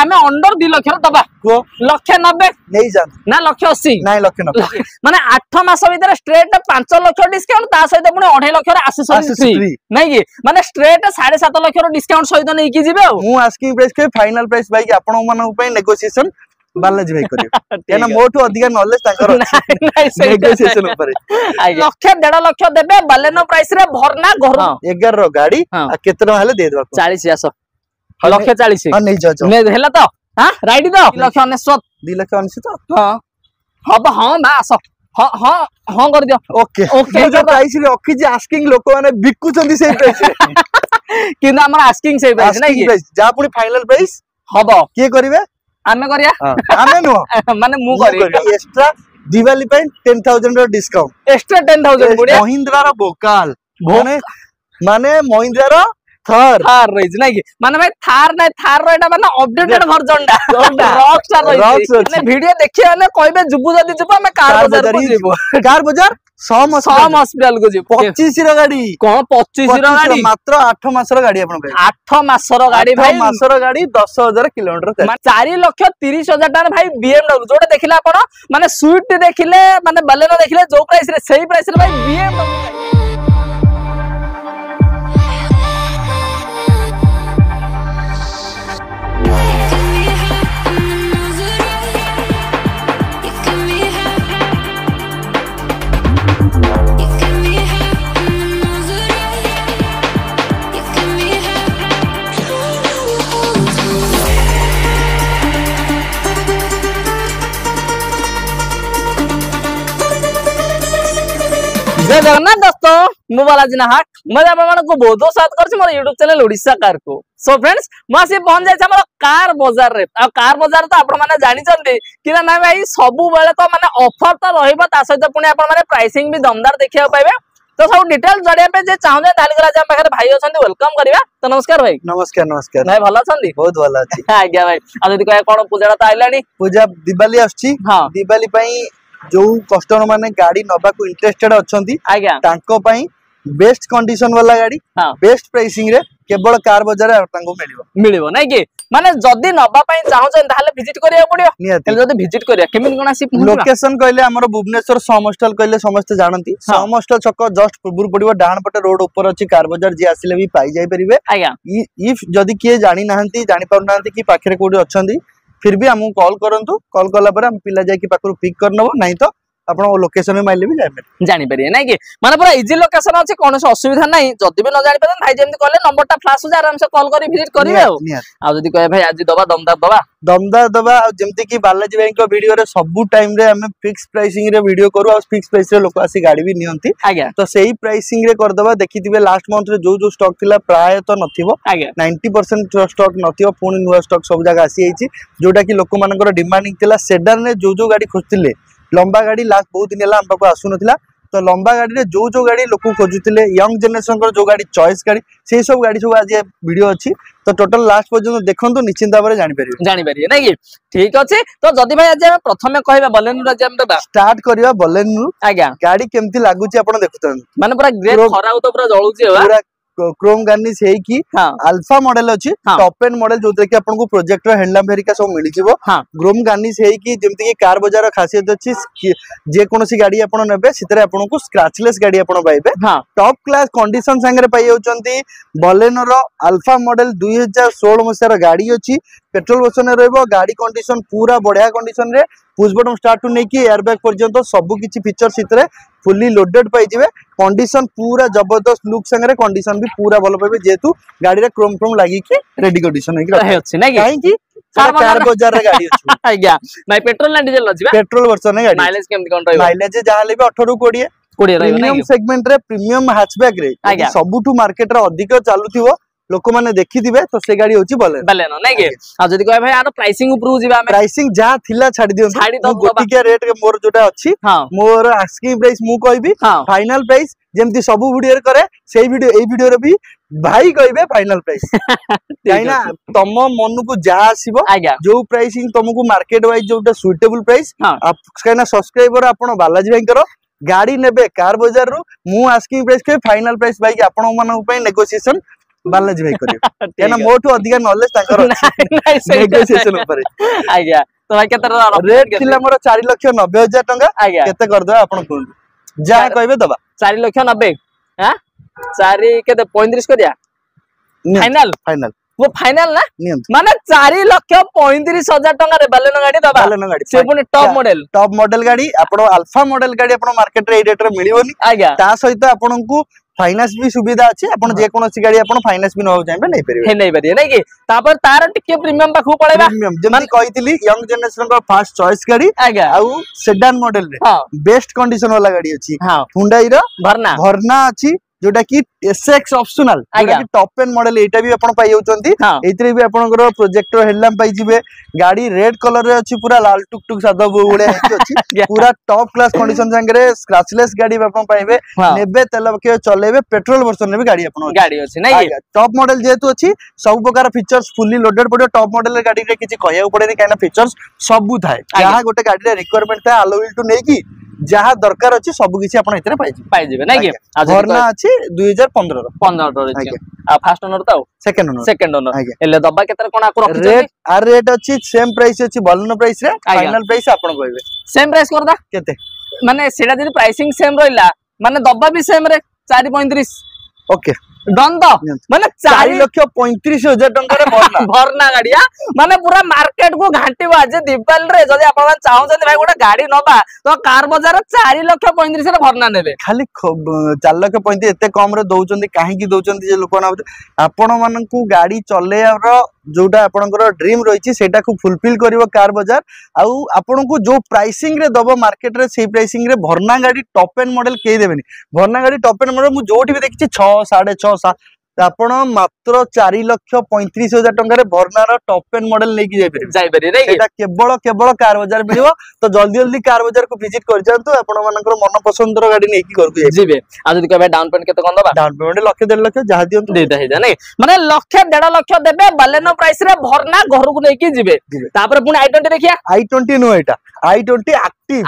आमे अंडर 2 लाख दबा को 190 नहीं जा ना 180 नहीं 190 माने 8 मास भीतर स्ट्रेट 5 लाख डिस्काउंट ता सहित पुणी 2.5 लाख रे एक्सेसरीज फ्री नहीं कि माने स्ट्रेट 7.5 लाख रो डिस्काउंट सहित नै की जिवे मु आस्किंग प्राइस के फाइनल प्राइस भाई कि आपण मानन पे नेगोशिएशन बालाजी भाई करियो केना मोठो अधिक नॉलेज ताकर नेगोशिएशन ऊपर लक्ष 1.5 लाख देबे बालेनो प्राइस रे भरना घर 11 रो गाड़ी आ केतना हेले दे देबा 40 आसो लक्ष 40 हां नहीं जाओ ने हेला तो हां राइट दो 2 लाख 2,90,000 तो हां हब हां ना आसो हां हां हां कर दियो ओके ओके जो प्राइस रे ओके जे आस्किंग लोक माने बिकु चंदी से प्राइस किंतु हमर आस्किंग से प्राइस नहीं कि जा पुनी फाइनल प्राइस हबो के करिवे आमे करिया आमे नो माने मु करी एक्स्ट्रा दिवाली पे 10,000 रो डिस्काउंट एक्स्ट्रा 10,000 बुढ़िया महिंद्रा रो बोकाल माने महिंद्रा रो थार रहिज नै कि माने भाई थार नै थार रो एटा माने अपडेटेड वर्जन डा रॉक स्टार रहिज माने वीडियो देखि माने कहबे जुबु जदी जुबु हम कार बाजार को जेबो कार बाजार सम हॉस्पिटल को जेबो 25 रो गाड़ी कोन 25 रो गाड़ी मात्र 8 मास रो गाड़ी आपन भाई 8 मास रो गाड़ी भाई 8 मास रो गाड़ी 10,000 किलोमीटर 4,30,000 टाका भाई BMW जोटा देखिला आपण माने स्विफ्ट देखिले माने बलेनो देखिले जो प्राइस रे सही प्राइस रे भाई BMW जय जगन्नाथ दोस्तों मु बालाजी नाहक मैं आप को बहुत स्वागत कर मोर YouTube चैनल ओडिशा कार को सो फ्रेंड्स मैं पहुंच जाए हमर कार बाजार रे आ कार बाजार तो आपण माने जानि चंदी कि ना भाई सबु बेले तो माने ऑफर तो रहइबो ता सहित पुणी आपण माने प्राइसिंग भी दमदार देखिया पाइबे तो सब डिटेल जड़िया पे जे चाहू ताली करा जे पाखरे भाई अछंती वेलकम करबा तो नमस्कार भाई नमस्कार भाई भलो अछंती बहुत भलो अछि आज्ञा भाई आ जदी कहे कोन पूजा त आइलानी पूजा दिवाली आछि हां दिवाली पई जो कस्टमर माने गाड़ी नबा को इंटरेस्टेड अछंती आज्ञा तांको पई बेस्ट कंडीशन वाला गाड़ी बेस्ट प्राइसिंग रे केवल कार बाजार तांको मिलिबो नै कि माने जदी नबा पई चाहू छन ताले विजिट करिया पड़ियो नियत जदी विजिट करिया केमिन कोन आसी लोकेशन कहले हमर भुवनेश्वर सम हॉस्टल कहले समस्त जानंती सम हॉस्टल छक जस्ट पूर्व पड़िबो डाहन पटे रोड ऊपर अछि कार बाजार जे आसिले भी पाई जाय परिबे आज्ञा इफ जदी के जानि नाहंती जानि पाउ नाहंती कि पाखरे कोडी अछंती फिर भी हमको कॉल करंतु कॉल कला पर हम पिला जाय कि पाखरु पिक कर नबो नहीं तो आपण लोकेशन में माइले भी जानि परिए नै कि माने पूरा इजी लोकेशन अछि कोनो असुविधा नै जदी भी न जानि परन भाई जेमति कहले नंबरटा फ्लैश हो जा आराम से कॉल करी विजिट करिवे आ जदी कहे भाई आज दबा दमदार दबा जेमति कि बालाजी भाई को वीडियो रे सब टाइम रे हम फिक्स प्राइसिंग रे वीडियो करू आ फिक्स प्राइस रे लोक आसी गाड़ी भी नियंती तो सेही प्राइसिंग रे कर दबा देखिथिबे लास्ट मंथ रे जो स्टॉक थिला प्राय तो नथिबो 90% स्टॉक नथिबो पुनी नुवा स्टॉक सब जगह आसी आइछि जोटा कि लोक मानकर डिमांडिंग थिला सेडान रे जो गाड़ी खोजतिले लंबा गाड़ी लास्ट बहुत दिन है हमको आसु नथिला तो लंबा गाड़ी रे जो गाड़ी लोक खोजुतिले यंग जनरेशन को जो गाड़ी चॉइस गाड़ी से सब गाड़ी सब आज वीडियो अछि तो टोटल लास्ट पर्यंत देखंतु निश्चिंत भाबरे जानि परिबे नै कि ठीक अछि तो जदी भाई आज प्रथमे कहबा बलेनो रे हम स्टार्ट करिया बलेनो आज्ञा गाड़ी केमति लागुची आपण देखुतन माने पूरा ग्रे खरा तो पूरा जळुची पूरा क्रोम गार्निश है कि अल्फा मॉडल अछि टॉप एंड मॉडल जोते कि आपन को प्रोजेक्टर हैंडलैम्प हेरिका सब मिली जिवो क्रोम गार्निश है कि जेमति कि कार बाजार खासियत अछि जे कोनोसी गाड़ी आपन नेबे सितरे आपन को स्क्रैचलेस गाड़ी आपन पाइबे टॉप क्लास कंडीशन संगे पाइ होचंती बलेनो रो अल्फा मॉडल 2016 मसिया गाड़ी अछि पेट्रोल वर्जन रहइबो गाड़ी कंडीशन पूरा बढ़िया कंडीशन रे पुश बटन स्टार्ट टू नै कि एयरबैग पर्यंत सब किछि फीचर सितरे फुल्ली लोडेड पाइ जिवे कंडीशन पूरा जबरदस्त लुक संगे कंडीशन भी पूरा भलो पाइबे जेतु गाड़ी रे क्रोम लागी कि रेडी कंडीशन है कि अछि नै कि कार बाजार रे गाड़ी अछि आज्ञा नै पेट्रोल ना डीजल अछि पेट्रोल वर्जन है गाड़ी माइलेज केमति कोन रहइबो माइलेज जहा लेबे 18 20 प्रीमियम सेगमेंट रे प्रीमियम हैचबैक रे सबुठु मार्केट रे अधिक चालुथिबो लोक माने देखि दिबे तो से गाड़ी होची बलेनो नै के आ जदी कहे भाई आरो प्राइसिंग ऊपर जिबा हम प्राइसिंग जा थिला छाडी दियो गोटी के रेट के मोर जोटा अछि मोर आस्किंग प्राइस मु कहबी फाइनल प्राइस जेमति सब वीडियो रे करे सेही वीडियो ए वीडियो रे भी भाई कहबे फाइनल प्राइस काइना तम मन को जा आसीबो जो प्राइसिंग तुमको मार्केट वाइज जोटा सुटेबल प्राइस काइना सब्सक्राइबर आपण बालाजी भाई करो गाड़ी नेबे कार बाजार रु मु आस्किंग प्राइस के फाइनल प्राइस भाई आपण मन पे नेगोशिएशन बालाजी भाई करियो केना मोठो अधिक नॉलेज ताकर नेगोशिएशन ऊपर आज्ञा तो भाई केते रेट थिला मोर 4,90,000 टंका केते कर दो आपण कोन जा कहबे दबा 4,90,000 हां 4 केते 35 करिया फाइनल फाइनल वो फाइनल ना माने 4,35,000 टंका रे बालेनो गाड़ी दबा बालेनो गाड़ी से पुनी टॉप मॉडल गाड़ी आपण अल्फा मॉडल गाड़ी आपण मार्केट रे ए रेट रे मिलिवनी आज्ञा ता सहित आपनकू फाइनेंस भी सुविधा अछि आपण जे कोनोसी गाड़ी आपण फाइनेंस भी नहो चाहे नै परिबे नै परिबे नै कि तापर तार टिके प्रीमियम पाखु पळेबा प्रीमियम जेमन कहितली यंग जनरेशन को फर्स्ट चॉइस गाड़ी आज्ञा आउ सेडान मॉडल रे बेस्ट कंडीशन वाला गाड़ी अछि हुंडई रो भरना अछि जोटा कि एसएक्स ऑप्शनल जोटा कि टॉप एंड मॉडल एटा भी आपण पाई होचंती एतरे भी आपनकर प्रोजेक्टर हेडलैम्प पाई जिवे गाड़ी रेड कलर रे अछि पूरा लाल टुक टुक सादा बुळे हेति अछि पूरा टॉप क्लास कंडीशन संगे स्क्रैचलेस गाड़ी आपण पाइबे नेबे तेल के चलेबे पेट्रोल वर्जन में भी गाड़ी आपण गाड़ी अछि नै टॉप मॉडल जेतु अछि सब प्रकार फीचर्स फुल्ली लोडेड पड़ो टॉप मॉडल रे गाड़ी रे किछि कहया पड़ेनी काना फीचर्स सब थाए जहा गोटे गाड़ी रे रिक्वायरमेंट था अलो व्हील टू नै कि जहा दरकार अछि सब किछि आपण एतरे पाई जिवे नै कि भरना अछि 2015 रो आ फर्स्ट ओनर त सेकंड ओनर एले दबा केतर कोन आको रखि रेट आर रेट अछि सेम प्राइस अछि बलनो प्राइस रे फाइनल प्राइस आपण कहबे सेम प्राइस करदा केते माने सेडा जदी प्राइसिंग सेम रहिला माने दबा भी सेम रे 4.35 ओके डन तो माने 4,35,000 टंका रे भरना गाड़िया माने पूरा मार्केट को घांटीबा जे दीपाल रे जदी आपण चाहौ जदी भाई गोटा गाड़ी नबा तो कार बाजार 4,35,000 रे भरना नेबे खाली 4,35,000 एते कम रे दउचंदी काहे की दउचंदी जे लोक ना आपण मानन को गाड़ी चलेयार जोटा आपनकर ड्रीम रहिछि सेटा को फुलफिल करिवो कार बाजार आउ आपन को जो प्राइसिंग रे दबो मार्केट रे सेही प्राइसिंग रे भरना गाड़ी टॉप एंड मॉडल के देबेनी भरना गाड़ी टॉप एंड मॉडल मु जोठी भी देखछि 6 6.5 आपण मात्र 4,35,000 टंका रे भरनार टॉप एंड मॉडल लेकी जाई परिबे नै एटा केवल कार बाजार मिलिबो तो जल्दी कार बाजार को विजिट कर जानतो आपण मानकर मन पसंदर गाड़ी नेकी करकु जिबे आ जदी कहबे डाउन पेमेंट केते कोन दबा डाउन पेमेंट 1,00,000 जहा दियंतु देता हे जाने माने 1,00,000 देबे बालेनो प्राइस रे भरना घर को लेकी जिबे तापर पुनी i20 देखिया i20 नो एटा i20 एक्टिव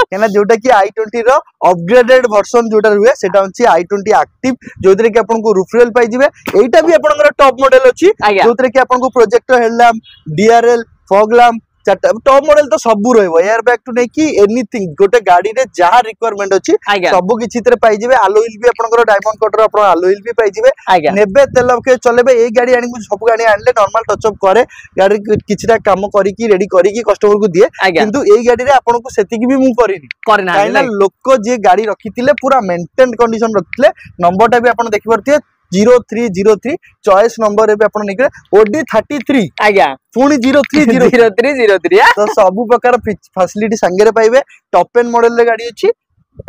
केना जोटा कि i20 रो अपग्रेडेड वर्जन जोटा रुए सेटा होची i20 एक्टिव जोदरे कि आपन को रूफरेल पाई जिवे एटा भी आपन टॉप मॉडल अछि जोदरे कि आपन को projector headlamp DRL fog lamp top model तो सबु रहबो एयर बैग टू नै कि एनीथिंग गोटे गाड़ी रे जहा रिक्वायरमेंट अछि सब किछि तरे पाई जिवे अलो व्हील भी आपन डायमंड कटर आपन अलो व्हील भी पाई जिवे नेबे तेल के चलेबे ए गाड़ी आनी सब गाड़ी आनले नॉर्मल टच अप करे गाड़ी किछटा काम करी की रेडी करी की कस्टमर को दिए किंतु ए गाड़ी रे आपन को सेति की भी मु करिनी काइना लोक जे गाड़ी रखितिले पूरा मेंटेन कंडीशन रखितिले नंबरटा भी आपन देखि परथिए 0303 चॉइस नंबर रे भी आपन निकले ओडी 33 आज्ञा पुनी 0303 तो सब प्रकार फैसिलिटी संगे रे पाइबे टॉप एंड मॉडल रे गाड़ी अछि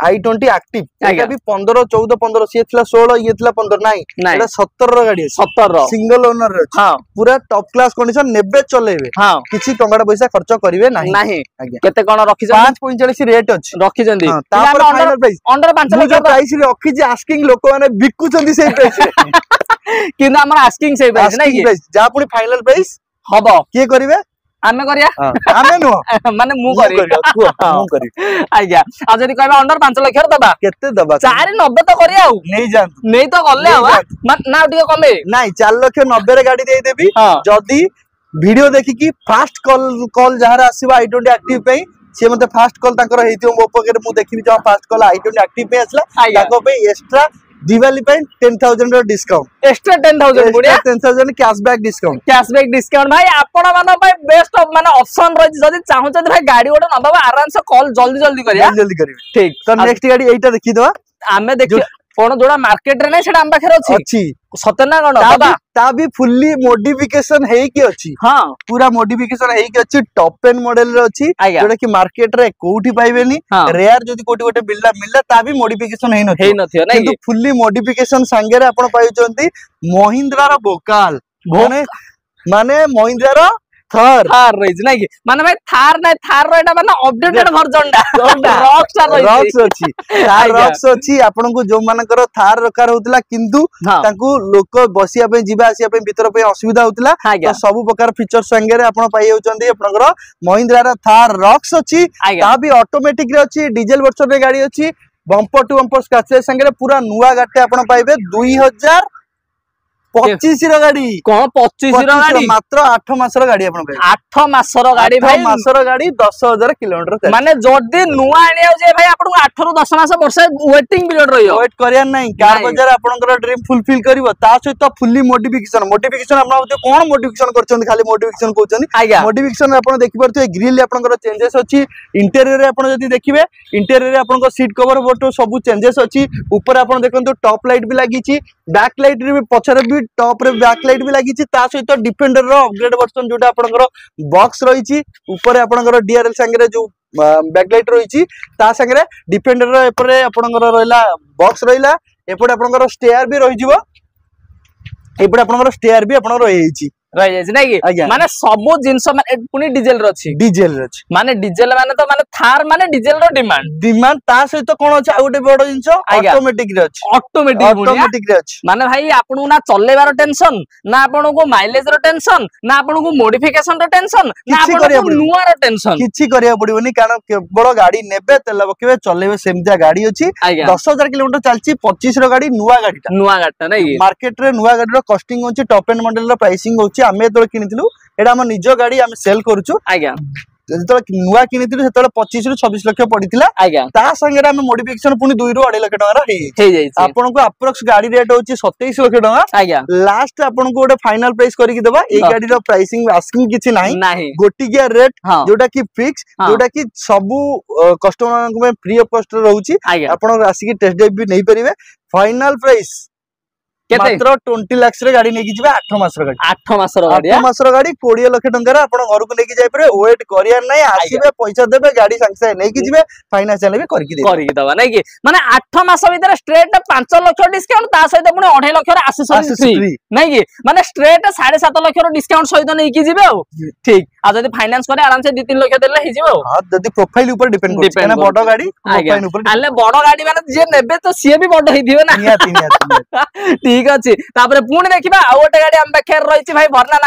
i20 एक्टिव एटा भी 15 14 15 से थिला 16 ये थिला 15 नाही एटा 17 रो गाड़ी 17 सिंगल ओनर रे हां पूरा टॉप क्लास कंडीशन नेबे चलेबे हां किछि टंगाडा पैसा खर्च करिवे नाही आज्ञा केते कोन रखि 5.45 रेट अछि रखि जंदी तापर final price under 5 lakh price रे रखि जे आस्किंग लोक माने बिकु जंदी सेही प्राइस रे किना हमर आस्किंग सेही प्राइस नाही कि जा पुनी फाइनल प्राइस हबो के करिवे आमे करिया आमे नो माने मु करी मु करी आज्ञा आ जदी कहबा अंडर 5 लाख रे दबा केते दबा 490 तो करिया नै जान नै तो गले हवा ना टिके कमे नै 4,90,000 रे गाड़ी दे देबी जदी वीडियो देखि की फास्ट कॉल जहार आसीबा i20 एक्टिव पे से मते फास्ट कॉल ताकर हेतियो मो पकेट मु देखिनी जो फास्ट कॉल i20 एक्टिव पे आसला ताको पे एक्स्ट्रा दिवाली पे 10,000 रो डिस्काउंट एक्स्ट्रा 10,000 बुढ़िया 10,000 कैशबैक डिस्काउंट भाई आपण मानो भाई बेस्ट ऑफ माने ऑप्शन रहि जदी चाहू छ भाई गाड़ी ओडा नबा आराम से कॉल जल्दी करिया ठीक तो नेक्स्ट गाड़ी एटा देखि दवा आमे देखि कोन जोड़ा मार्केट रे नै सेटा हम पाखरे अछि सतना कोन ता भी फुल्ली मॉडिफिकेशन हेई के अछि हां पूरा मॉडिफिकेशन हेई के अछि टॉप एंड मॉडल रे अछि जोटा कि मार्केट रे कोठी पाइबेनी रेयर जदी कोठी गोटे मिलला ता भी मॉडिफिकेशन हेई नथियो नै कि फुल्ली मॉडिफिकेशन संगे रे आपण पाइचंती महिंद्रा रो वोकाल माने महिंद्रा रो थार रहिज नै कि माने भाई थार रो एटा माने अपडेटेड वर्जन डा रॉक्स अछि थार रॉक्स अछि आपन को जो मानकर थार रकार होतला किंतु ताकू लोक बसिया पे जीवा आसिया पे भीतर पे असुविधा होतला तो सब प्रकार फीचर संगे रे आपण पाई होचंदी आपनकर महिंद्रा रो थार रॉक्स अछि ता भी ऑटोमेटिक रे अछि डीजल वर्जन रे गाड़ी अछि बम्पर टू बम्पर स्क्रैचेस संगे रे पूरा नुवा गाटे आपण पाइबे 2000 25 ର ଗାड़ी कौन 25 रो गाड़ी मात्र 8 मासर गाड़ी आपन 8 मासर गाड़ी भाई 8 मासर गाड़ी 10000 किलोमीटर माने जदी नुआ आनिया जे भाई आपन 8 ରୁ 10 मास वर्ष वेटिंग पीरियड रहियो वेट करिया नहीं कार बाजार आपनकर ड्रीम फुलफिल करिवो ता सहित फुल्ली मॉडिफिकेशन आपन कोन मॉडिफिकेशन करछन खाली मॉडिफिकेशन कहउछन मॉडिफिकेशन आपन देखि परथि ग्रिल आपनकर चेंजेस अछि इंटीरियर रे आपन जदी देखिबे इंटीरियर रे आपनकर सीट कवर बोटो सब चेंजेस अछि ऊपर आपन देखंतु टॉप लाइट भी लागि छि बैक लाइट रे भी पछरे भी टॉप रे बैक लाइट भी लागि छि ता सहित डिफेंडर रो अपग्रेड वर्जन जोटा आपनकर बॉक्स रही छि ऊपर आपनकर डीआरएल संगे जो बैकलाइट रही ता संगे डिफेंडर एपरे आपनकर रहला बॉक्स रहला एपटे आपनकर स्टेयर भी रही जिवो एपटे आपनकर स्टेयर भी आपनकर रही छि माने सब जिंस पुनी डीजेल माने डीजेल माने तो माने थार माने डीजेल रो डिमांड ता सहित कोन अछि आ गोटे बड़ जिंस ऑटोमेटिक रे अछि ऑटोमेटिक रे अछि माने भाई आपन ना चलेबार टेंशन ना आपन को माइलेज रो टेंशन ना आपन को मॉडिफिकेशन रो टेंशन ना आपन को नुआ रो टेंशन किछि करिया पड़िबोनी कारण केवल गाड़ी नेबे तेल बकेबे चलेबे सेमजा गाड़ी अछि 10000 किलोमीटर चलछि 25 रो गाड़ी नुआ गाड़ीटा नै मार्केट रे नुआ गाड़ी रो कॉस्टिंग होछि टॉप एंड मॉडल रो प्राइसिंग होछि आमे तो किनिथिलु एडा हम निज गाड़ी आमे सेल करूछु आज्ञा जेतो नुआ किनिथिलु सेतो 25 रु 26 लाख पडिथिला आज्ञा ता संगे आमे मॉडिफिकेशन पुनी 2 रु 2.5 लाख टका हे जाई आपन को अप्रोक्स गाड़ी रेट होची 27 लाख टका आज्ञा लास्ट आपन को गोटे फाइनल प्राइस करी कि देबा ए गाड़ी रो प्राइसिंग आस्किंग किछि नाही गोटी गिया रेट जोटा कि फिक्स जोटा कि सब कस्टमर को फ्री ऑफ कॉस्ट रहउची आपन आसी कि टेस्ट ड्राइव भी नै परिबे फाइनल प्राइस मात्र 20 लाख रे गाड़ी नेकी जिबे 8 मास रो गाड़ी 8 मास रो गाड़ी 8 मास रो गाड़ी 20 लाख टंका रे आपण घर को नेकी जाय परे वेट करिया नै आसीबे पैसा देबे गाड़ी संगे नेकी जिबे फाइनेंशियल भी करकी दबा नै कि माने 8 मास भीतर स्ट्रेट 5 लाख डिस्काउंट ता सहित पुनी 2.5 लाख रे एसेसरीज फ्री नै कि माने स्ट्रेट 7.5 लाख रो डिस्काउंट सहित नेकी जिबे आ ठीक आ जदी फाइनेंस करे आराम से 2-3 लाख देले हि जिबे हां जदी प्रोफाइल ऊपर डिपेंड करछ ना बडो गाड़ी प्रोफाइल ऊपर आले बडो गाड़ी माने जे नेबे तो सीए भी बडो हि दिबे ना निया ठीक अछि तापरे पुणी देखिबा आ गोटे गाड़ी हम बखेर रहिछि भाई भरना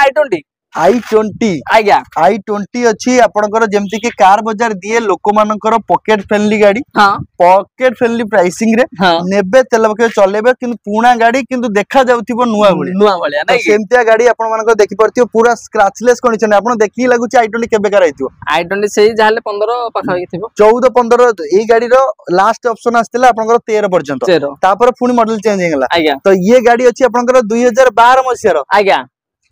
i20 आज्ञा i20 अछि आपनकर जेमति कि कार बाजार दिए लोक मानकर पॉकेट फ्रेंडली गाड़ी हां पॉकेट फ्रेंडली प्राइसिंग रे नेबे तेल बके चलेबे किंतु पुणा गाड़ी किंतु देखा जाउथिबो नुआ बलिया नै सेमतिया गाड़ी आपन मानकर देखि परथियो पूरा स्क्रैचलेस कंडीशन आपन देखि लागुछि i20 केबे कर आइथिबो i20 सेही जाहले 15 पाखा थिबो 14 15 ए गाड़ी रो लास्ट ऑप्शन आस्तिला आपनकर 13 पर्यंत तापर पुनी मॉडल चेंज हेगला तो ये गाड़ी अछि आपनकर 2012 मसिया रो आज्ञा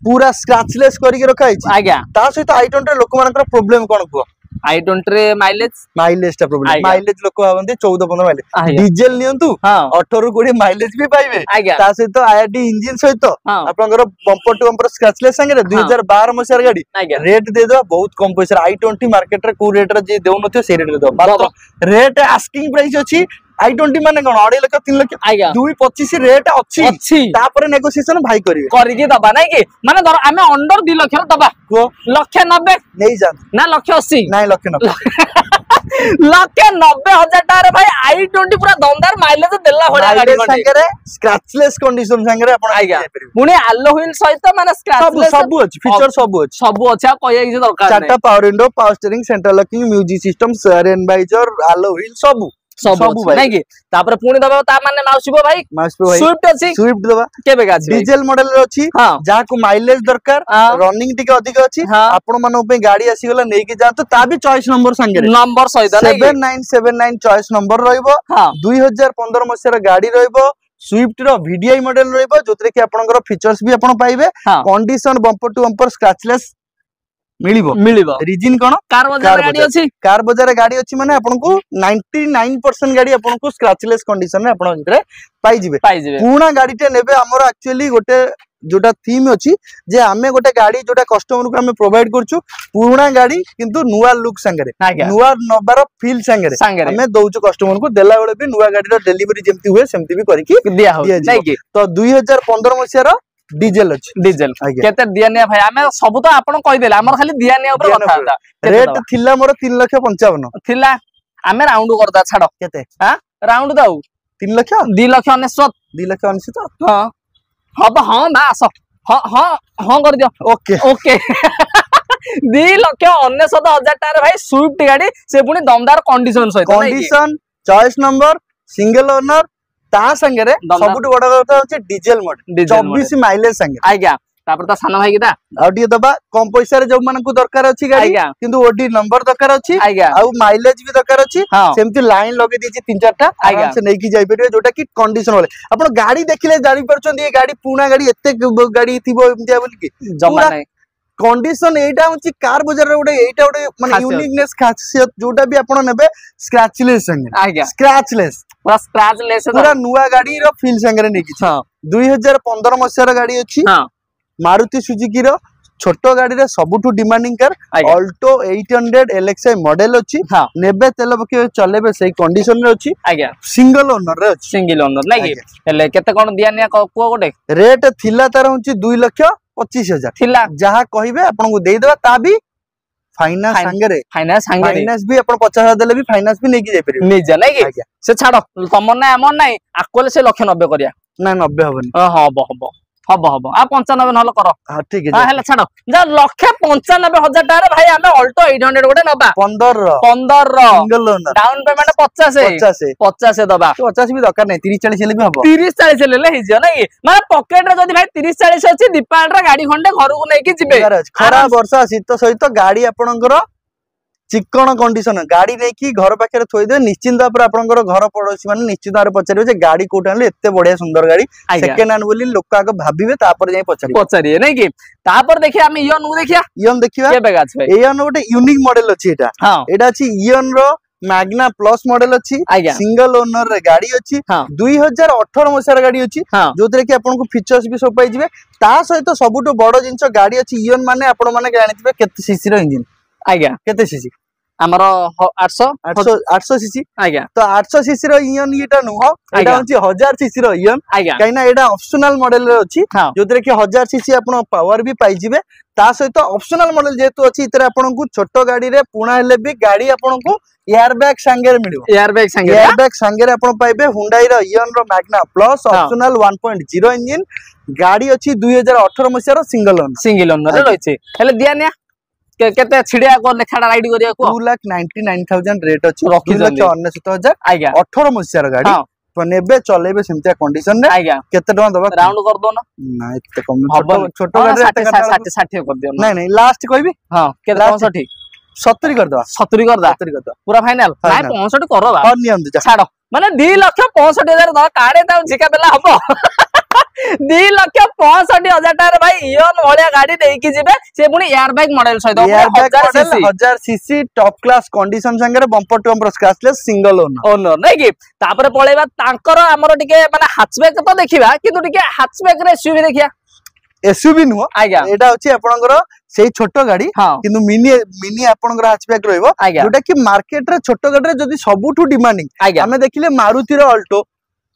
पूरा स्क्रैचलेस करके रखा है आज्ञा ता सहित i20 रे लोक मानकर प्रॉब्लम कोन को i20 रे माइलेज टा प्रॉब्लम माइलेज लोक आवंती 14 15 माइलेज डीजल नियंतु 18 ରୁ 20 माइलेज भी पाइबे ता सहित आईआरडी इंजन सहित आपनकर बम्पर टू बम्पर स्क्रैचलेस संगे 2012 मसिया गाड़ी रेट दे दो बहुत कम पैसा i20 मार्केट रे को रेट रे जे देउ नथियो से रेट रे दो मात्र रेट आस्किंग प्राइस अछि i20 माने कोन 2.5 लाख 3 लाख 2.25 रेट अछि तापर नेगोशिएशन भाई करिवे करके दबा नै कि माने धर हमें अंडर 2 लाख रो दबा को 190 नै जान ना 180 नै 190 190,000 टारे भाई i20 पूरा दमदार माइलेज देला होडा गाड़ी संगे रे स्क्रैचलेस कंडीशन संगे रे आपण आइगा पुनी आलो व्हील सहित माने स्क्रैचलेस सब अछि फीचर सब अछि आ कहै कि दरकार नै चारटा power window power steering central locking music system rain visor alloy wheel सब नै कि तापर पुनी दबा ता माने माउसीबो भाई स्विफ्ट अछि स्विफ्ट दबा केबे गाछ डीजल मॉडल रे अछि जा को माइलेज दरकार रनिंग टिके अधिक अछि आपण मानो पे गाड़ी आसी गला नै कि जातो ता भी चॉइस नंबर संगे नंबर सहित नै 7979 चॉइस नंबर रहइबो 2015 मसिया गाड़ी रहइबो स्विफ्ट रो VDI मॉडल रहइबो जोतरे कि आपनकर फीचर्स भी आपण पाइबे condition bumper to bumper scratchless मिलिबो रीजन कोन कार बाजार गाड़ी अछि कार बाजार गाड़ी अछि माने आपन को 99% गाड़ी आपन को स्क्रैचलेस कंडीशन रे आपन भितरे पाई जिवे पूरा गाड़ी टे नेबे हमर एक्चुअली गोटे जोटा थीम अछि जे हमें गोटे गाड़ी जोटा कस्टमर को हमें प्रोवाइड करछु पुराना गाड़ी किंतु नुवा लुक संगे रे नुवा नबार फील संगे रे हमें दोछु कस्टमर को देला बेले भी नुवा गाड़ी रो डिलीवरी जेमति हुए सेमति भी करकी दिया हो नै कि तो 2015 मसिया रो डीजल अछि डीजल केते दियानिया भाई हमें सब तो आपण कहि देला हमर खाली दियानिया ऊपर कथा होता रेट थिला मोर 3,55,000 थिला हमें राउंड करदा छाडो केते हां राउंड दाऊ 3 लाख 2 लाख 99 2 लाख 99 हां हब हां ना आसो हां हां हां कर दियो ओके ओके 2 लाख 99,000 टारे भाई स्विफ्ट गाड़ी से पुनी दमदार कंडीशन सहित condition choice number single owner ता संगे सबुठ बड़ कथा होची डीजल मॉडल 24 माइलेज संगे आज्ञा तापर ता साना भाई किता आउडी दबा कम पैसा रे जो मानन को दरकार अछि गाड़ी किंतु ओडी नंबर दरकार अछि आ माइलेज भी दरकार अछि सेमति लाइन लगे दिछि 3-4टा आराम से नै की जाई परिबे जोटा की कंडीशन वाले आपण गाड़ी देखिले जानि परछन ये गाड़ी पुना गाड़ी एते गाड़ी थिबो एमतिया बोल की जमा नै कंडीशन एटा होची कार बाजार रे ओडे एटा ओडे माने यूनिकनेस खासियत जोटा भी आपण नेबे स्क्रैचलेस संगे स्क्रैचलेस पूरा नुआ गाड़ी रो फील संगे नै की 2015 मसिया रो गाड़ी अछि मारुति सुजुकी रो छोटो गाड़ी रे सबुठु demanding car Alto 800 LXI model अछि नेबे तेल पके चलेबे सही कंडीशन रे अछि आज्ञा सिंगल ओनर रे अछि सिंगल ओनर नै कि हेले केते कोन दिया निया को गोटे रेट थिला तार होछि 2,25,000 थिला जहा कहिबे आपन को देई देबा ता भी फाइनांस भी अपन 50,000 देले भी फाइनांस भी नेकी जाय परिबे नै जा नै कि से छाडो तमन नै हमन नै आकोले से 190 करिया ना 90 हबनी हबो हब हब आ 95 नहल कर ठीक है हेला छाड़ जा 1,95,000 टारे भाई आमे अल्टो 800 गोटे नबा 15 सिंगल ओनर डाउन पेमेंट 50 दबा 50 भी दरकार नै 30-40 ले भी हबो 30-40 ले हि जो नै माने पॉकेट रे जदी भाई 30-40 अछि दीपाल रे गाड़ी खंडे घर को नै कि जिबे खरा वर्षा शीत सहित गाड़ी आपनकर चिकन कंडीशन गाड़ी नहीं कि घर पाखे थोई दे निश्चिंत पर घर पड़ोसी माने निश्चित भाव पचारे जे गाड़ी कोटा आनले एते बढ़िया सुंदर गाड़ी सेकंड हैंड बोली लोक आगे भाबिबे तापर जाई पचारिए नहीं कि तापर देखिया हम इयन को देखिया इयन देखिया के बेगा छै इयन गोटे यूनिक मॉडल अछि एटा एटा अछि इयन रो मैग्ना प्लस मॉडल अछि सिंगल ओनर रे गाड़ी अछि 2018 मसिया गाड़ी अछि जोतरे कि आपन को फीचर्स भी सब पाई जिवे ता सहित सबुटो बड़ जिंस गाड़ी अछि इयन माने आपन माने जानिथिबे केते सीसी रो इंजन आज्ञा केते सीसी हमरो 800 सीसी आज्ञा तो 800 सीसी रो इयन एटा नुह एटा होची 1000 सीसी रो इयन काइना एटा ऑप्शनल मॉडल रे अछि जोतरे कि 1000 सीसी आपन पावर भी पाई जिवे ता सहित ऑप्शनल मॉडल जेतु अछि इतरे आपन को छोटो गाड़ी रे पुणा हेले भी गाड़ी आपन को एयर बैग संगे रे मिलिबो एयर बैग संगे रे आपन पाइबे हुंडई रो इयन रो मैग्ना प्लस ऑप्शनल 1.0 इंजन गाड़ी अछि 2018 मसिया रो सिंगल ओनर रे रहिছে हेले दिया ने केते छिडिया को लेखाडा राइड करिया को 2,99,000 रेट अछि 2,99,000 आज्ञा 18 मसिया रो गाड़ी पनेबे चलेबे सेमतिया कंडीशन रे आज्ञा केते टका दबा राउंड कर दो ना एते कम छोटो गाड़ी रे 60 कर दियो नहीं लास्ट कहबी हां केते 65 70 कर दबा 70 कर दा पूरा फाइनल नाइ 65 करो बा नियम छाड़ो माने 2,65,000 दा काडे ता झिका बेला हबो 2,65,000 टारे भाई इयन भलिया गाड़ी देकी जिबे से पुनी एयर बैग मॉडल सहित 1000 सीसी टॉप क्लास कंडीशन संगे bumper to bumper scratchless single owner नै कि तापर पळेबा तांकर हमर टिके माने हैचबैक तो देखिबा किंतु टिके हैचबैक रे एसयूवी देखिया एसयूवी नुह एटा होची आपनकर सेही छोटो गाड़ी किंतु मिनी आपनकर हैचबैक रहइबो जोटा कि मार्केट रे छोटो गाड़ी रे जदी सबुठु डिमांडिंग हमें देखिले मारुति रो अल्टो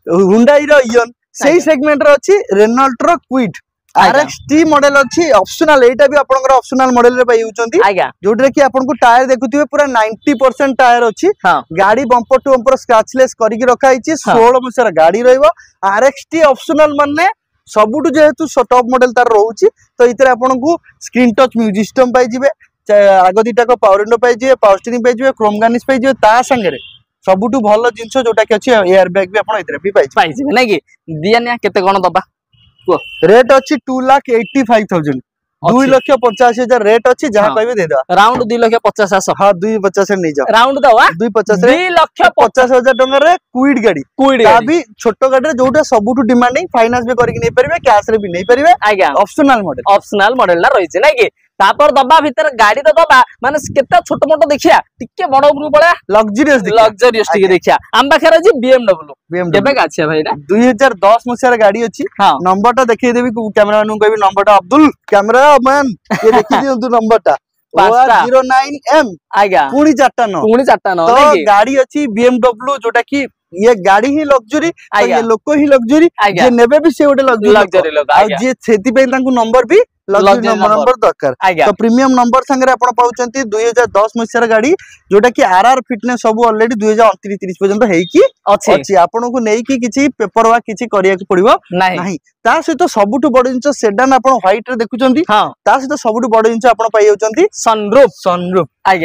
हुंडई रो इयन सेही सेगमेंट रे अछि रेनॉल्ट रो क्विड RXT मॉडल अछि ऑप्शनल एटा भी आपनकर ऑप्शनल मॉडल रे पाई होचंती जोटरे कि आपन को टायर देखुथिबे पूरा 90% टायर अछि गाड़ी बम्पर टू बम्पर स्क्रैचलेस करी के रखा हिची 16 मसर गाड़ी रहइबो RXT ऑप्शनल माने सबुटु जेहेतु टॉप मॉडल तार रहउची तो इतरे आपन को स्क्रीन टच म्यूजिक सिस्टम पाई जिवे आगो दिटा को पावर विंडो पाई जिवे पावर स्टीयरिंग पाई जिवे क्रोम गार्निश पाई जिवे ता संगे रे सबुटु भलो जिंस जोटा कि अछि एयर बैग भी आपन इतरे भी पाई जिवे नै कि दिया ने केते कोन दबा रेट अछि 2,85,000 2,85,000 रेट अछि जहां कहबे दे दो राउंड 2,50,000 हां 2,50 नै जाओ राउंड दवा 2,50,000 टका रे क्विड गाड़ी ता भी छोटो गाड़ी रे जोटा सबुटु डिमांडिंग फाइनांस भी करि नै परिबे कैश रे भी नै परिबे आज्ञा ऑप्शनल मॉडल ला रहिছে नै कि तापर दबा भीतर गाड़ी तो दबा माने केते छोटो मोटो देखिया टिके बड़ उपरु पळा लग्जरियस टिके देखिया हम पाखरे जी BMW केबे गाछे भाई ना 2010 मसिया गाड़ी अछि नंबर ता देखै देबी कैमरामैन को कहबी नंबर ता अब्दुल कैमरामैन ये देखि दियंतु नंबर ता 09M आज्ञा पुणी 4 9 तो गाड़ी अछि BMW जोटा कि ये गाड़ी ही लग्जरी ये लोक ही लग्जरी जे नेबे भी से ओटे लग्जरी लोक आ जे सेति पे तांको नंबर भी लग्जरी नंबर दरकार तो प्रीमियम नंबर संगे आपण पाउचंती 2010 मसिया गाड़ी जोटा कि आरआर फिटनेस सब ऑलरेडी 2029-30 पर्यंत हेई की अछि आपण को नेई की किछि पेपर वर्क किछि करिया के पड़िबो नाही ता सहित सबुटु बड़ जिंस सेडान आपण व्हाइट रे देखुचंती ता सहित सबुटु बड़ जिंस आपण पाई जाउचंती सनरूफ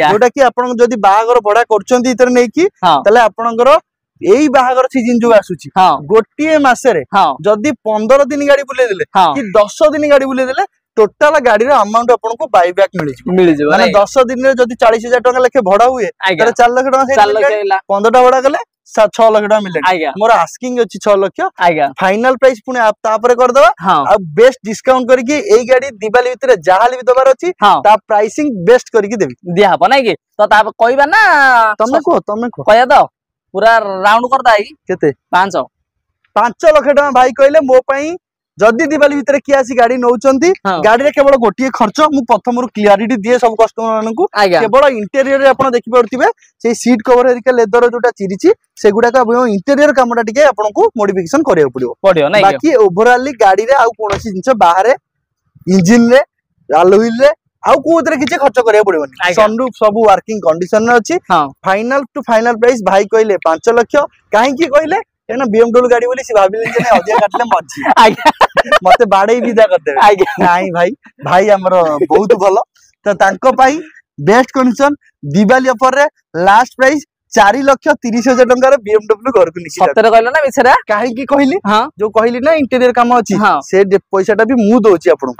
जोटा कि आपण जदी बाहागर बडा करचंती इतर नेई की तले आपणकर एई बाहागर सीजन जो आसुची गोटे मासरे जदि 15 दिन गाड़ी बुले देले कि 10 दिन गाड़ी बुले देले टोटाल गाड़ी अमाउंट आपको बाईबैक मिल माने 10 दिन में जदि 40,000 टका लेखे भड़ा हुए 4 लाख टका 15टा भड़ा गले 6 लाख टका मिले मोर आस्किंग अछि 6 लाख फाइनल प्राइस पुणे आप तापर कर दबा आ बेस्ट डिस्काउंट करके एई गाड़ी दिवाली भीतर जाहाल भी दबार अछि ता प्राइसिंग बेस्ट करके देबी दिया हबो नै कि तो ता कहबा ना तमे को कहया दो पूरा राउंड कर दाई केते 5 लाख टका भाई कहले मो पई जदि दिवाली भीतर किए आसी गाड़ी नौचंती गाड़ी रे केवल गोटिए खर्च मु प्रथम क्लियरिटी दिए सब कस्टमर मानकू केवल इंटीरियर रे आपण देखि परथिबे से सीट कवर हेरिका लेदर जोटा चिरिची सेगुडा का इंटीरियर कामटा टिके आपनको मॉडिफिकेशन करियो पड़ियो बाकी ओवरऑल गाड़ी रे आ कोनोसी जिंस बाहर इंजन रे अलॉय रे आउ कोतरे किछ खर्च करियो पड़ियोनी सनरूफ सब वर्किंग कंडीशन रे अछि फाइनल टू फाइनल प्राइस भाई कहले 5 लाख काहे की कहले एना BMW गाड़ी बोली सी भाबिले जे नै अजिया काटले मजी आज्ञा मते बाडे विदा कर देबे आज्ञा नाही भाई हमरो बहुत भलो त तांको पाई बेस्ट कंडीशन दिवाली ऑफर रे लास्ट प्राइस 4,30,000 टंका रे BMW घर को निसी सत्तर कहलो ना बिछरा काहे की कहली जो कहली ना इंटीरियर काम अछि से पैसाटा भी मु दोची आपन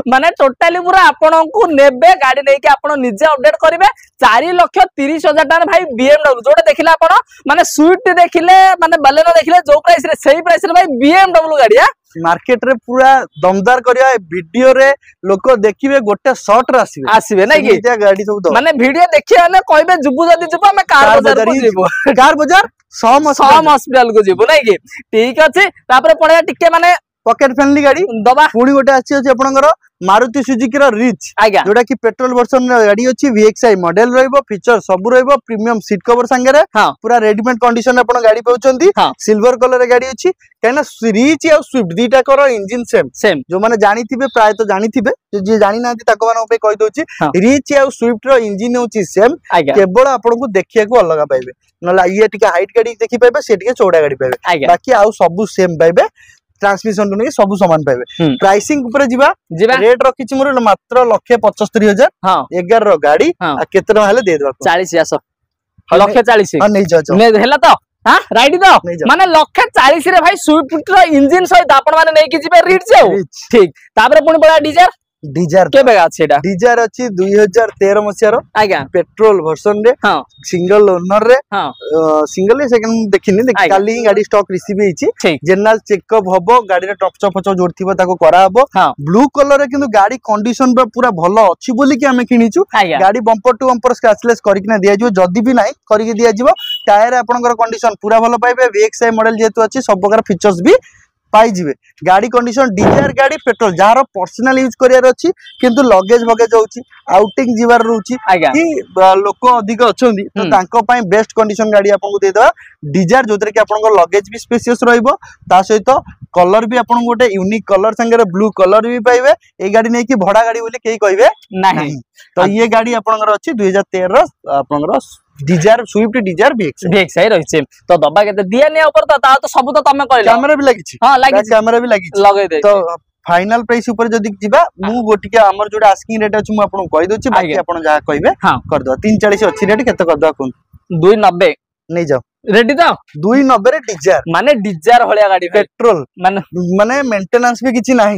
माने टोटाली पूरा आपन को नेबे गाड़ी नै कि आपन निजे अपडेट करिवे 4,30,000 टका भाई BMW जोडे देखिले आपन माने स्विफ्ट देखिले माने बलेनो देखिले जो प्राइस रे सही प्राइस रे भाई BMW गाड़ी मार्केट रे पूरा दमदार करिया वीडियो रे लोक देखिबे गोटे शॉट रे आसीबे नै कि गाड़ी सब माने वीडियो देखिया ने कहबे जुबु जदी जुबु हम कार बाजार को जेबो कार बाजार सम हॉस्पिटल को जेबो नै कि ठीक अछि तापर पड़े टिके माने पॉकेट फ्रेंडली गाड़ी दबा पुणी गोटे आछि आपनकर मारुति सुजुकी रो रिच जोटा कि पेट्रोल वर्जन गाड़ी अछि VXI मॉडल रहइबो फीचर सब रहइबो प्रीमियम सीट कवर संगे रे पूरा रेडीमेड कंडीशन आपन गाड़ी पाउचंती सिल्वर कलर रे गाड़ी अछि कहना रिच और स्विफ्ट दीटा करो इंजन सेम जो माने जानि थिबे प्राय तो जानि थिबे जे जानि नांती ताको माने पे कहि दोछि रिच और स्विफ्ट रो इंजन होछि सेम केवल आपन को देखिया को अलग पाइबे नला ये टिके हाइट गाड़ी देखि पाइबे से टिके चौड़ा गाड़ी पाइबे बाकी आ सब सेम पाइबे ट्रांसमिशन नहीं सब सामान पाइबे प्राइसिंग ऊपर जीवा रेट रखिछि मोर मात्र 1,75,000 11 रो गाड़ी आ केते टका हेले दे देबा 40 आसो 1,40 हां नै जाओ नै हेला तो हां राइट दो माने 1,40 रे भाई स्विफ्ट रो इंजन सहित आपण माने नै कि जीबे रिच जाऊ ठीक तापर पुनी बडा डिजायर केबे अछि एटा डिजायर अछि 2013 मसियारो आज्ञा पेट्रोल वर्जन रे सिंगल ओनर रे सिंगल सेकंड देखिनी काली गाड़ी स्टॉक रिसीव हेछि जनरल चेकअप हबो गाड़ी रे टप चप जोड़ थिबो ताको करा हबो ब्लू कलर रे किंतु गाड़ी कंडीशन पूरा भलो अछि बोली कि हमें किनिचु गाड़ी बम्पर टू बम्पर स्क्रैचलेस करिकना दिया जिवो जदी भी नाही करिके दिया जिवो टायर आपनकर कंडीशन पूरा भलो पाइबे VXI मॉडल जेतु अछि सब प्रकार फीचर्स भी पाई जिवे गाड़ी कंडीशन डिजायर गाड़ी पेट्रोल जार पर्सनल यूज करियार अछि किंतु लगेज भगेज होछि आउटिंग जीवार रहउछि कि लोक अधिक अछंदी तो तांको पई बेस्ट कंडीशन गाड़ी आपन को दे दवा डिजायर जोतरे कि आपन को लगेज भी स्पेशियस रहइबो ता सहित कलर भी आपन गोटे यूनिक कलर संगे ब्लू कलर भी पाइबे ए गाड़ी नै कि भड़ा गाड़ी बोले केही कहबे नाही तो ये गाड़ी आपन अछि 2013 आपन डिजायर स्विफ्ट डिजायर VXI रहिছে तो दबा केते दिया ने ऊपर तो ता तो सब तो तमे कहले कैमरा भी लागिछि हां लागिछि कैमरा भी लागिछि लगे दे तो फाइनल प्राइस ऊपर जदी जिबा मु गोटिके हमर जोडा आस्किंग रेट अछि मु आपन कहि दोछि बाकी आपन जा कहबे कर दो 340 अछि रेट केते कर दो कोन 290 नै जाओ रेडी तो 290 रे डिजायर माने डिजायर होलिया गाड़ी पेट्रोल माने मेंटेनेंस भी किछि नाही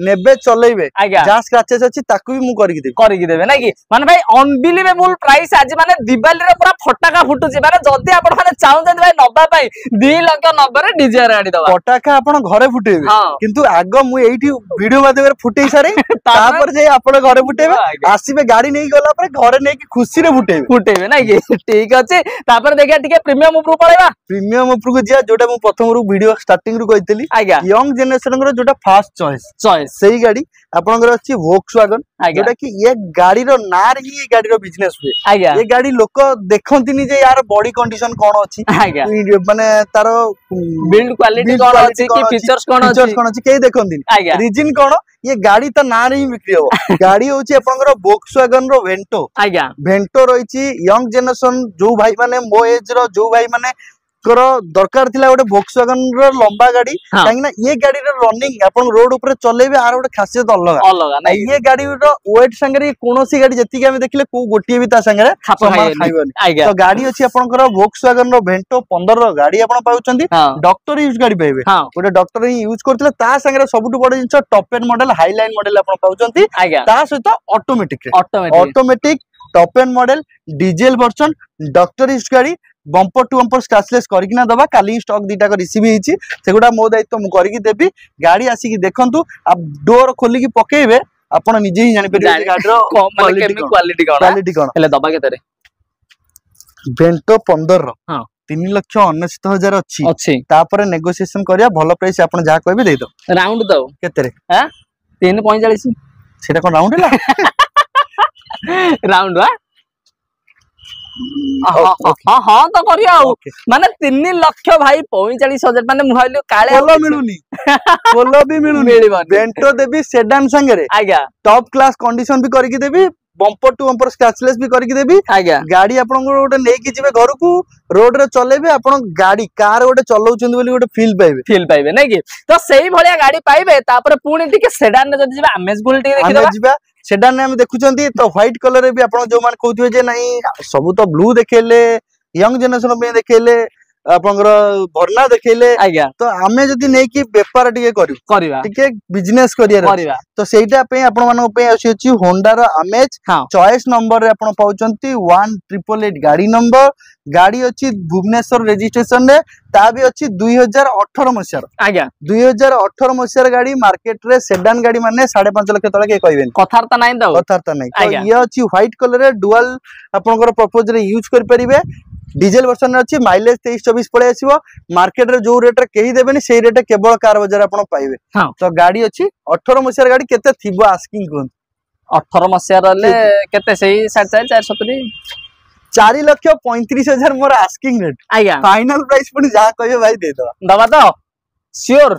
नेबे चलेबे जा स्क्रैचेस अछि ताकू भी मु करिक देबे नै कि माने भाई अनबिलीवेबल प्राइस आज माने दिवाली रे पूरा फटाका फुटुची माने जदी आपण माने चाहउछन भाई नबा भाई 2,90 रे डिजायर गाड़ी दबा फटाका आपण घरे फुटेबे किंतु आग मु एठी वीडियो माध्यम रे फुटेई सारे तापर जे आपण घरे फुटेबे आसीबे गाड़ी नै गला पर घरे नै कि खुशी रे फुटेबे नै कि ठीक अछि तापर देखिया टिके प्रीमियम प्रीमियम ऊपर को जिया जोटा मु प्रथम रु वीडियो स्टार्टिंग रु कहितली यंग जनरेशन रो जोटा फर्स्ट चॉइस सही गाड़ी आपनकर अछि वोक्सवैगन जोटा कि ये गाड़ी रो नार ही ये गाड़ी रो बिजनेस हुए ये गाड़ी लोक देखंतिनी जे यार बॉडी कंडीशन कोन अछि माने तारो बिल्ड क्वालिटी कोन अछि कि फीचर्स कोन अछि के देखंतिनी रीजन कोन ये गाड़ी त नार ही बिक्री हो गाड़ी होछि आपनकर वोक्सवैगन रो वेंटो वेंटो रहिछि यंग जनरेशन जो भाई माने मो एज रो जो भाई माने दरकार थिला गोटे Volkswagen रो लंबा गाड़ी काहे ना ये गाड़ी रो रनिंग अपन रोड ऊपर चलेबे आर गोटे खासियत अलग ये गाड़ी रो वेट संगे कोनोसी गाड़ी जति हम देखले को गोटिए भी ता संगे खाइबनी तो गाड़ी अछि आपनकर Volkswagen रो Vento 15 रो गाड़ी अपन पाउचंदी डॉक्टर यूज गाड़ी पाइबे गोटे डॉक्टर ही यूज करथिले ता संगे सबटु बड़ जिंस top end model high line model अपन पाउचंती ता सहित automatic top end model diesel version doctor use गाड़ी बंपर टू बंपर स्क्रैचलेस करकिना दबा काली स्टॉक दीटा को रिसीव हिची सेगुडा मो दायित्व मु करकी देबी गाड़ी आसी की देखंतु आप डोर खोली की पकेइबे आपण निजे ही जानि परिबे गाड़ी रो क्वालिटी कोन हेले दबा केतरे Vento 15 रो 3,69,000 अच्छी तापर नेगोशिएशन करिया भलो प्राइस आपण जा कहबे दे दो राउंड दो केतरे हां 345 सेटा कोन राउंड हला राउंड हाँ तो करिया माने 3 लाख भाई 45,000 माने मुहाइलो काले बोलो मिलुनी बोलो भी मिलुनी Vento देबी सेडान संगे रे आज्ञा टॉप क्लास कंडीशन भी करके देबी बंपर टू बंपर स्क्रैचलेस भी करके देबी आज्ञा गाड़ी आपन गोटे नै कि जिवे घर को रोड रे चलेबे आपन गाड़ी कार गोटे चलाउछन बोली गोटे फील पाइबे नै कि तो सेही भलिया गाड़ी पाइबे तापर पुणी टिके सेडान रे जदि जिवे अमेज बुल टिके देखि देबा सेडान ने हम देखुचंती तो व्हाइट कलर रे भी आपन जो मान कहउथिबे जे नहीं सब तो ब्लू देखेले यंग जनरेशन पे देखेले आपनकर भरना देखेले आज्ञा तो आमे जदि नै कि व्यापार टिके करिबा टिके बिजनेस करिया तो सेटा पे आपन मानो पे अछि होंडा रो अमेज चॉइस नंबर रे आपन पाउचंती 1888 गाड़ी नंबर गाड़ी अछि भुवनेश्वर रजिस्ट्रेशन रे ता भी अछि 2018 मसियार आज्ञा 2018 मसियार गाड़ी मार्केट रे सेडान गाड़ी माने 5.5 लाख तळे के कहबेन कथारता नै दो कथारता नै तो ये अछि व्हाइट कलर रे डुअल आपनकर प्रपोज रे यूज कर परिबे डीजल वर्जन अछि माइलेज 23-24 पळे आसीबो मार्केट रे जो रेट रे केही देबेनी सेही रेट केवल कार बाजार आपन पाइबे तो गाड़ी अछि 18 मसियार गाड़ी केते थिबो आस्किंग कोन 18 मसियार ले केते सेही 4.5-470 4,35,000 मोर आस्किंग रेट आज्ञा फाइनल प्राइस पनि जा कहबे भाई दे दबा तो श्योर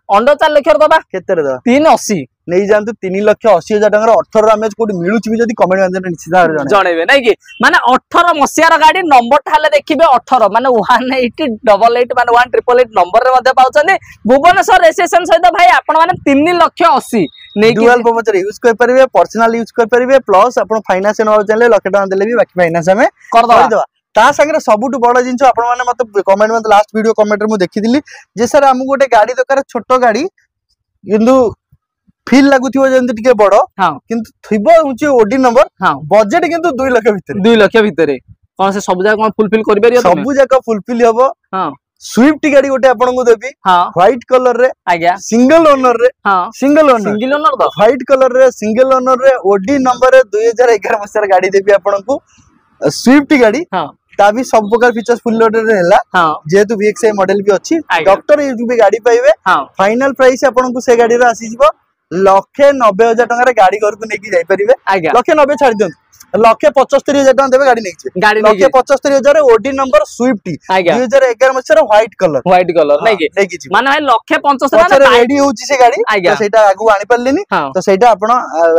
अंडर 4 लाख दबा केते रे दबा 380 नहीं जानतु 3,80,000 टंगर 18 अमेज कोडी मिलुची भी जदी कमेंट माध्यम निश्चित जणेबे नै कि माने 18 मसियार गाड़ी नंबर थाले देखिबे 18 माने 1888 माने 1888 नंबर रे मध्ये पाउछने भुवनेश्वर रजिस्ट्रेशन सहित भाई आपण माने 3,80,000 नै डुअल पर्पस रे यूज कर परिबे पर्सनल यूज कर परिबे प्लस आपण फाइनेंस न चले लाख टका देले भी बाकी फाइनेंस हमें कर दवा ता संगे सबुटु बड़ जिंस आपण माने मते कमेंट में लास्ट वीडियो कमेंट रे मु देखिदिली जे सर हमु गोटे गाड़ी दरकार छोटो गाड़ी किंतु फील लागुथिबो जेंति टिके बडो किंतु थिबो उची ओडी नंबर बजेट किंतु 2 लाख भितर 2 लाख भितर कोन से सब जगह कोन फुलफिल कर परियो सब जगह फुलफिल हबो स्विफ्ट गाड़ी गोटे आपन को देबी व्हाइट कलर रे आज्ञा सिंगल ओनर रे सिंगल ओनर तो व्हाइट कलर रे सिंगल ओनर रे ओडी नंबर रे 2011 मसिया गाड़ी देबी आपन को स्विफ्ट गाड़ी ता भी सब प्रकार फीचर्स फुल लोडेड रहला जेतु VXI मॉडल भी अछि डॉक्टर यूज भी गाड़ी पाइबे फाइनल प्राइस आपन को से गाड़ी रे आसी जिवो 1,90,000 टंका रे गाड़ी घर को नेकी जाई परिबे 1,90,000 छाड़ दियौ 1,75,000 टंका देबे गाड़ी नेकी गाड़ी 1,75,000 ओडी नंबर स्विफ्ट 2011 मसिया व्हाइट कलर नै कि माने भाई 1,75,000 माने रेडी होची से गाड़ी तो सेटा आगु आनी परलेनी तो सेटा आपण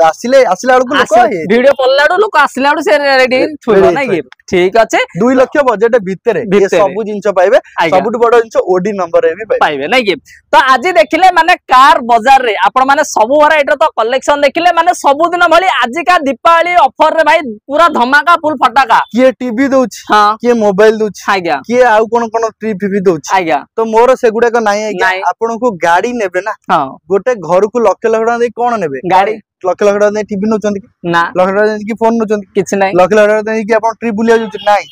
आसिला आडू लोक वीडियो पल्लाडू लोक आसिला आडू से रेडी थुबो नै कि ठीक अछि 2 लाख बजेट भितरे ये सब जिंस पाइबे सबटु बड़ जिंस ओडी नंबर रे भी पाइबे नै कि तो आज देखिले माने कार बाजार रे आपण माने सब वैरायटी तो कलेक्शन देखिले माने सब दिन भली आज का दीपावली ऑफर रे भाई पूरा धमाका फुल फटाका किए टीवी दोछ किए मोबाइल दोछ आज्ञा किए आउ कोन कोन ट्रिप भी दोछ आज्ञा तो मोर सेगुडा को नाही आज्ञा आपण को गाड़ी नेबे ना गोटे घर को लाख लाख टका दे कोन नेबे गाड़ी लाख लाख टका दे टीवी नोचंती ना लाख लाख टका दे की फोन नोचंती किछ नाही लाख लाख टका दे की आपण ट्रिप बुलिया जोती नाही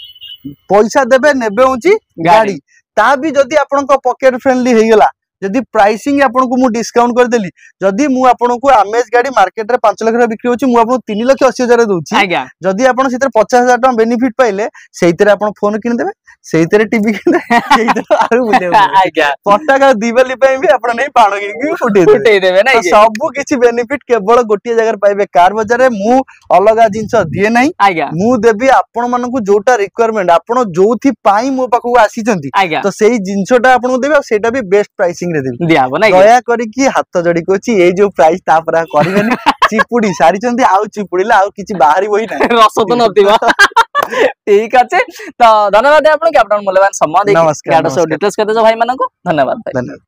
पैसा देबे नेबे होची गाड़ी ता भी जदी आपण को पॉकेट फ्रेंडली हे गेला जदी प्राइसिंग आपन को मु डिस्काउंट कर देली जदी मु आपन को अमेज गाड़ी मार्केट रे 5 लाख रे बिक्री होची मु आपन 3,80,000 दोची आज्ञा जदी आपन सेतर 50,000 टका बेनिफिट पाइले सेहितरे आपन फोन किन देबे सेहितरे टीवी किन देबे सेहितरे आरु बुले आज्ञा पटाका दीवाली पे भी आपन नै पाण कि फुटे देबे नै सब किछि बेनिफिट केवल गोटिए जगह पाइबे कार बाजार रे मु अलगा जिंस दिए नै आज्ञा मु देबी आपन मन को जोटा रिक्वायरमेंट आपन जोथि पाई मो पाखु आसी चंती तो सेही जिंसटा आपन देबे सेटा भी बेस्ट प्राइसिंग दिया दया करी हाथ जोड़ी कोची ए जो प्राइस तापर करबेनी चिपुडी सारी चंदी आउ चिपुडीला आउ किछि बाहरी बही ना रस तो नथिबा ठीक अच्छे तो धन्यवाद आपन के आपन मूल्यवान समय देखि नमस्कार सब डिटेल्स कहते भाई मानको धन्यवाद भाई। धन्यवाद।